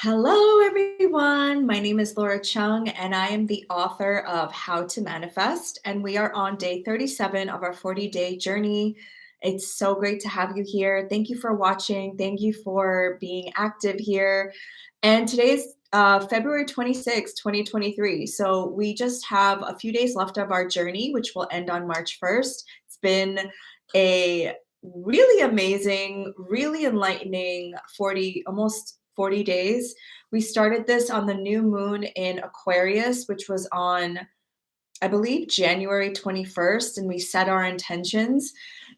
Hello, everyone. My name is Laura Chung, and I am the author of How to Manifest. And we are on day 37 of our 40-day journey. It's so great to have you here. Thank you for watching. Thank you for being active here. And today's February 26, 2023. So we just have a few days left of our journey, which will end on March 1st. It's been a really amazing, really enlightening almost 40 days. We started this on the new moon in Aquarius, which was on, I believe, January 21st, and we set our intentions.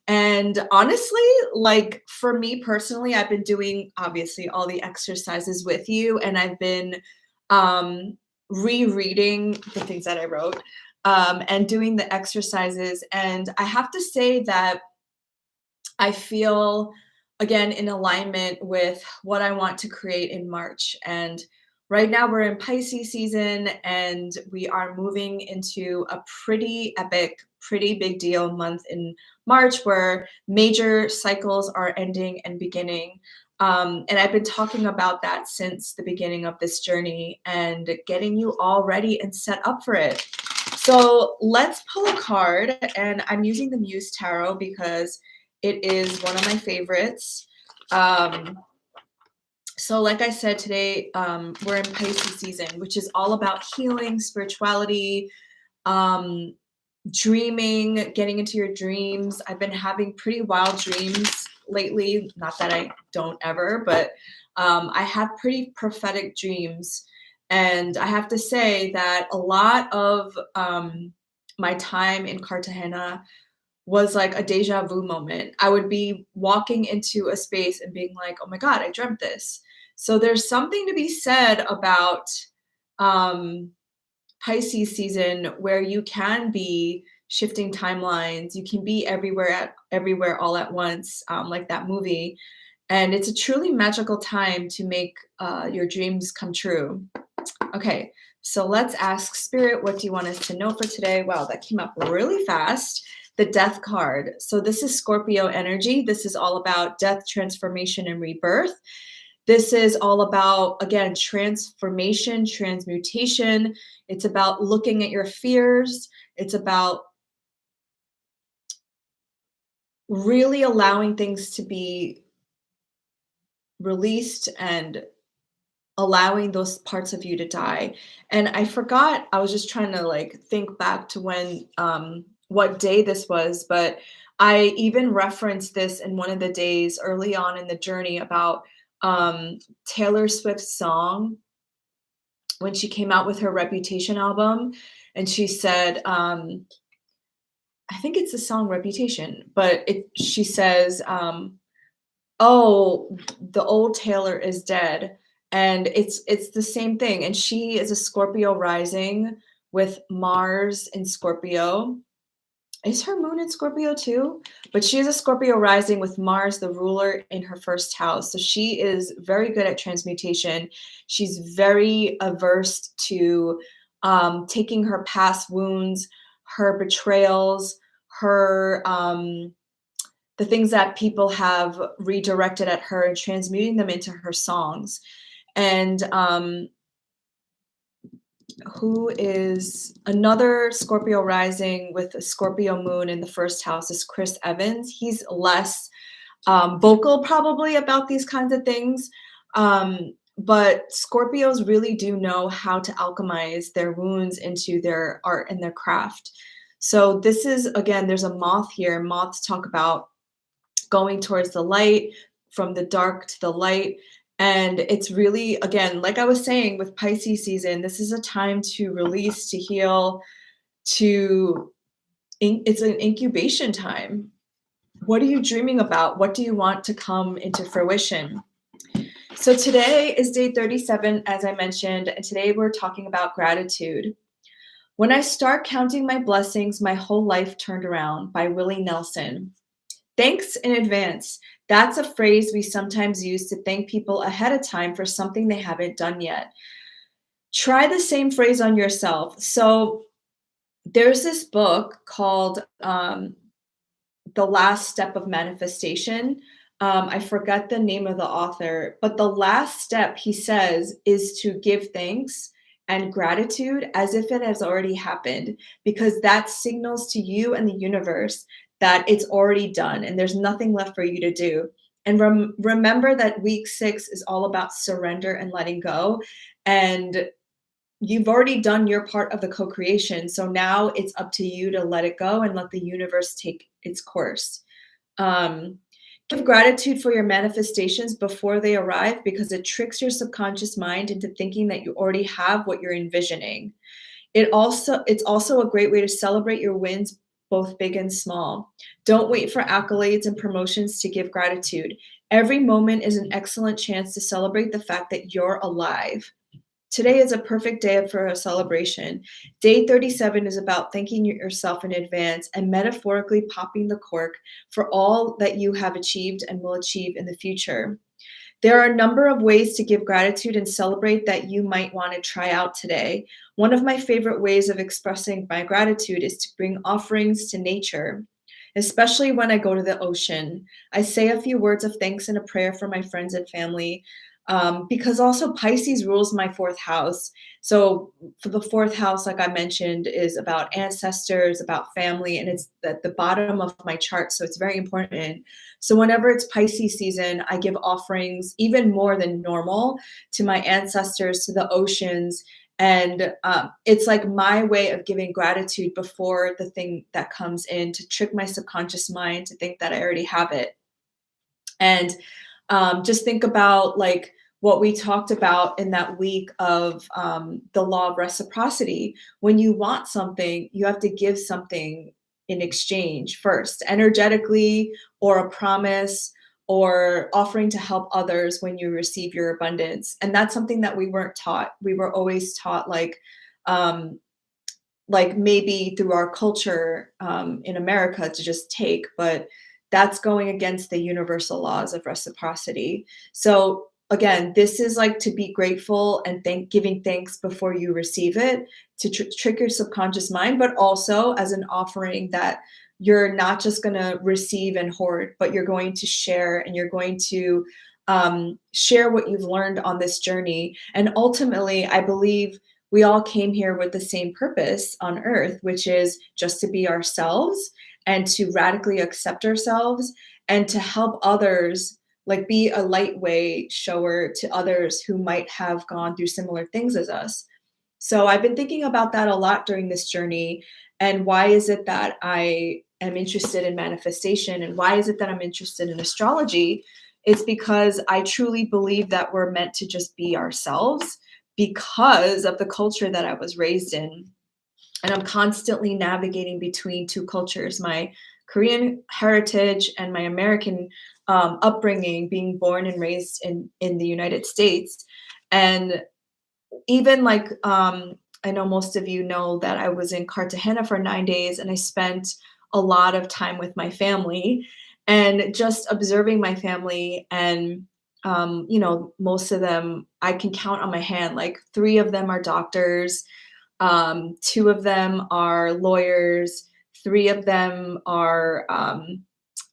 And honestly, like for me personally, I've been doing obviously all the exercises with you, and I've been rereading the things that I wrote and doing the exercises. And I have to say that I feel again in alignment with what I want to create in March. And right now we're in Pisces season and we are moving into a pretty epic, pretty big deal month in March where major cycles are ending and beginning. And I've been talking about that since the beginning of this journey and getting you all ready and set up for it. So let's pull a card, and I'm using the Muse Tarot because it is one of my favorites. So like I said, today we're in Pisces season, which is all about healing, spirituality, dreaming, getting into your dreams. I've been having pretty wild dreams lately. Not that I don't ever, but I have pretty prophetic dreams. And I have to say that a lot of my time in Cartagena was like a deja vu moment. I would be walking into a space and being like, oh my God, I dreamt this. So there's something to be said about Pisces season where you can be shifting timelines. You can be everywhere all at once, like that movie. And it's a truly magical time to make your dreams come true. Okay, so let's ask Spirit, what do you want us to know for today? Wow, that came up really fast. The Death card. So this is Scorpio energy. This is all about death, transformation, and rebirth. This is all about, again, transformation, transmutation. It's about looking at your fears. It's about really allowing things to be released and allowing those parts of you to die. And I forgot, I was just trying to like think back to when what day this was, but I even referenced this in one of the days early on in the journey about Taylor Swift's song when she came out with her Reputation album. And she said, I think it's the song Reputation, but she says, oh, the old Taylor is dead. And it's the same thing. And she is a Scorpio rising with Mars in Scorpio. Is her moon in Scorpio too? But she is a Scorpio rising with Mars, the ruler, in her first house. So she is very good at transmutation. She's very averse to taking her past wounds, her betrayals, her the things that people have redirected at her and transmuting them into her songs. And who is another Scorpio rising with a Scorpio moon in the first house is Chris Evans. He's less vocal probably about these kinds of things. But Scorpios really do know how to alchemize their wounds into their art and their craft. So this is, again, there's a moth here. Moths talk about going towards the light, from the dark to the light. And it's really, again, like I was saying with Pisces season, this is a time to release, to heal, it's an incubation time. What are you dreaming about? What do you want to come into fruition? So today is day 37, as I mentioned, and today we're talking about gratitude. When I start counting my blessings, my whole life turned around, by Willie Nelson. Thanks in advance. That's a phrase we sometimes use to thank people ahead of time for something they haven't done yet. Try the same phrase on yourself. So there's this book called The Last Step of Manifestation. I forget the name of the author, but the last step he says is to give thanks and gratitude as if it has already happened, because that signals to you and the universe that it's already done and there's nothing left for you to do. And remember that week 6 is all about surrender and letting go. And you've already done your part of the co-creation. So now it's up to you to let it go and let the universe take its course. Um, Give gratitude for your manifestations before they arrive, because it tricks your subconscious mind into thinking that you already have what you're envisioning. It's also a great way to celebrate your wins, both big and small. Don't wait for accolades and promotions to give gratitude. Every moment is an excellent chance to celebrate the fact that you're alive. Today is a perfect day for a celebration. Day 37 is about thanking yourself in advance and metaphorically popping the cork for all that you have achieved and will achieve in the future. There are a number of ways to give gratitude and celebrate that you might want to try out today. One of my favorite ways of expressing my gratitude is to bring offerings to nature, especially when I go to the ocean. I say a few words of thanks and a prayer for my friends and family. Because also Pisces rules my fourth house. So for the fourth house, like I mentioned, is about ancestors, about family, and it's at the bottom of my chart. So it's very important. So whenever it's Pisces season, I give offerings even more than normal to my ancestors, to the oceans. And it's like my way of giving gratitude before the thing that comes in, to trick my subconscious mind to think that I already have it. And just think about like what we talked about in that week of the law of reciprocity. When you want something, you have to give something in exchange first, energetically, or a promise, or offering to help others when you receive your abundance. And that's something that we weren't taught. We were always taught um, like maybe through our culture in America to just take, but that's going against the universal laws of reciprocity. So again, this is like to be grateful and giving thanks before you receive it, to trick your subconscious mind, but also as an offering that you're not just going to receive and hoard, but you're going to share, and you're going to share what you've learned on this journey. And ultimately, I believe we all came here with the same purpose on earth, which is just to be ourselves and to radically accept ourselves and to help others, like be a lightweight shower to others who might have gone through similar things as us. So I've been thinking about that a lot during this journey. And why is it that I am interested in manifestation? And why is it that I'm interested in astrology? It's because I truly believe that we're meant to just be ourselves because of the culture that I was raised in. And I'm constantly navigating between two cultures, my Korean heritage and my American upbringing, being born and raised in the United States. And even like, I know most of you know that I was in Cartagena for 9 days, and I spent a lot of time with my family and just observing my family. And most of them I can count on my hand. Like 3 of them are doctors, 2 of them are lawyers, 3 of them are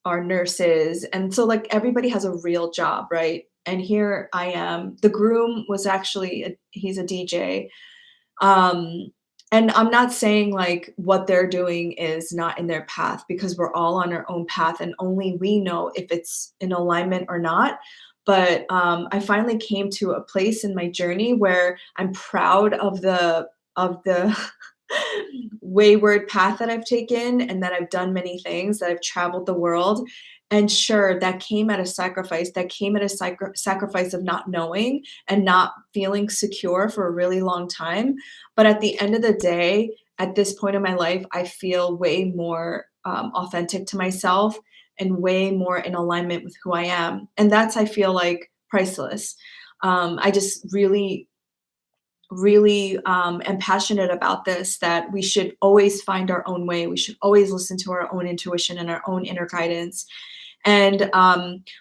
nurses. And so like everybody has a real job, right? And here I am. The groom was actually he's a DJ. Um, and I'm not saying like what they're doing is not in their path, because we're all on our own path and only we know if it's in alignment or not. But I finally came to a place in my journey where I'm proud of the wayward path that I've taken, and that I've done many things, that I've traveled the world. And sure, that came at a sacrifice. That came at a sacrifice of not knowing and not feeling secure for a really long time. But at the end of the day, at this point in my life, I feel way more authentic to myself and way more in alignment with who I am. And that's, I feel like, priceless. I just really am passionate about this, that we should always find our own way. We should always listen to our own intuition and our own inner guidance. And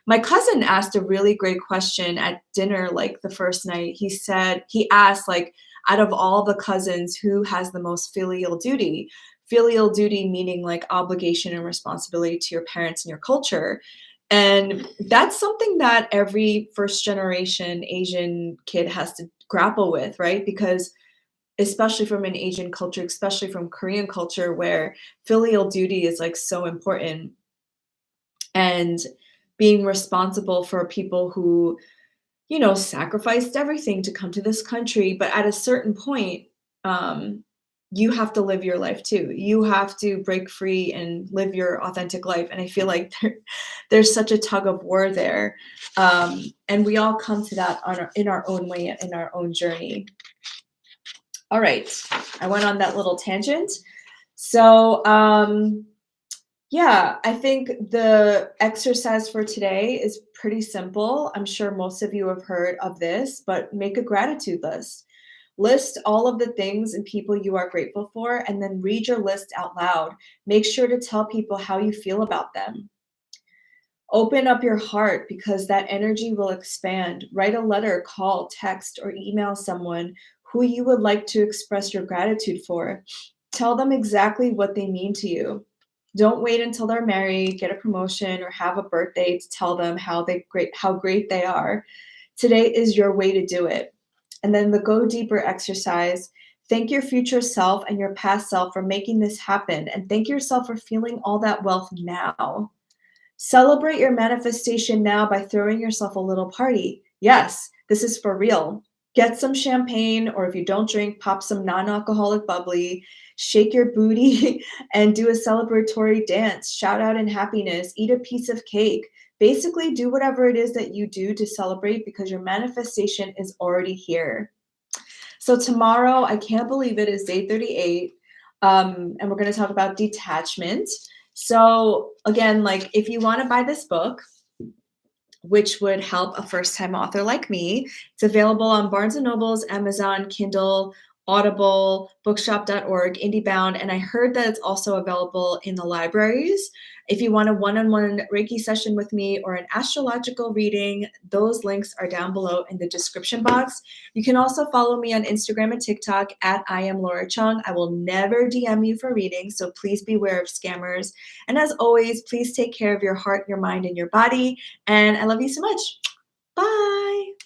my cousin asked a really great question at dinner, like the first night. He asked, like, out of all the cousins, who has the most filial duty? Filial duty meaning like obligation and responsibility to your parents and your culture. And that's something that every first generation Asian kid has to grapple with, right? Because especially from an Asian culture, especially from Korean culture, where filial duty is like so important, and being responsible for people who, sacrificed everything to come to this country. But at a certain point, um, you have to live your life too. You have to break free and live your authentic life. And I feel like there's such a tug of war there. And we all come to that in our own way, in our own journey. All right. I went on that little tangent. So, yeah, I think the exercise for today is pretty simple. I'm sure most of you have heard of this, but make a gratitude list. List all of the things and people you are grateful for, and then read your list out loud. Make sure to tell people how you feel about them. Open up your heart because that energy will expand. Write a letter, call, text, or email someone who you would like to express your gratitude for. Tell them exactly what they mean to you. Don't wait until they're married, get a promotion, or have a birthday to tell them how great they are. Today is your way to do it. And then the go deeper exercise. Thank your future self and your past self for making this happen, and thank yourself for feeling all that wealth now. Celebrate your manifestation now by throwing yourself a little party. Yes, this is for real. Get some champagne, or if you don't drink, pop some non alcoholic bubbly, shake your booty, and do a celebratory dance. Shout out in happiness, eat a piece of cake. Basically, do whatever it is that you do to celebrate because your manifestation is already here. So, tomorrow, I can't believe it is day 38, and we're going to talk about detachment. So, again, like if you want to buy this book, which would help a first-time author like me, it's available on Barnes& and Nobles, Amazon, Kindle, Audible, bookshop.org, IndieBound, and I heard that it's also available in the libraries. If you want a one-on-one Reiki session with me or an astrological reading, those links are down below in the description box. You can also follow me on Instagram and TikTok at I am Laura Chung. I will never DM you for readings, so please beware of scammers. And as always, please take care of your heart, your mind, and your body. And I love you so much. Bye.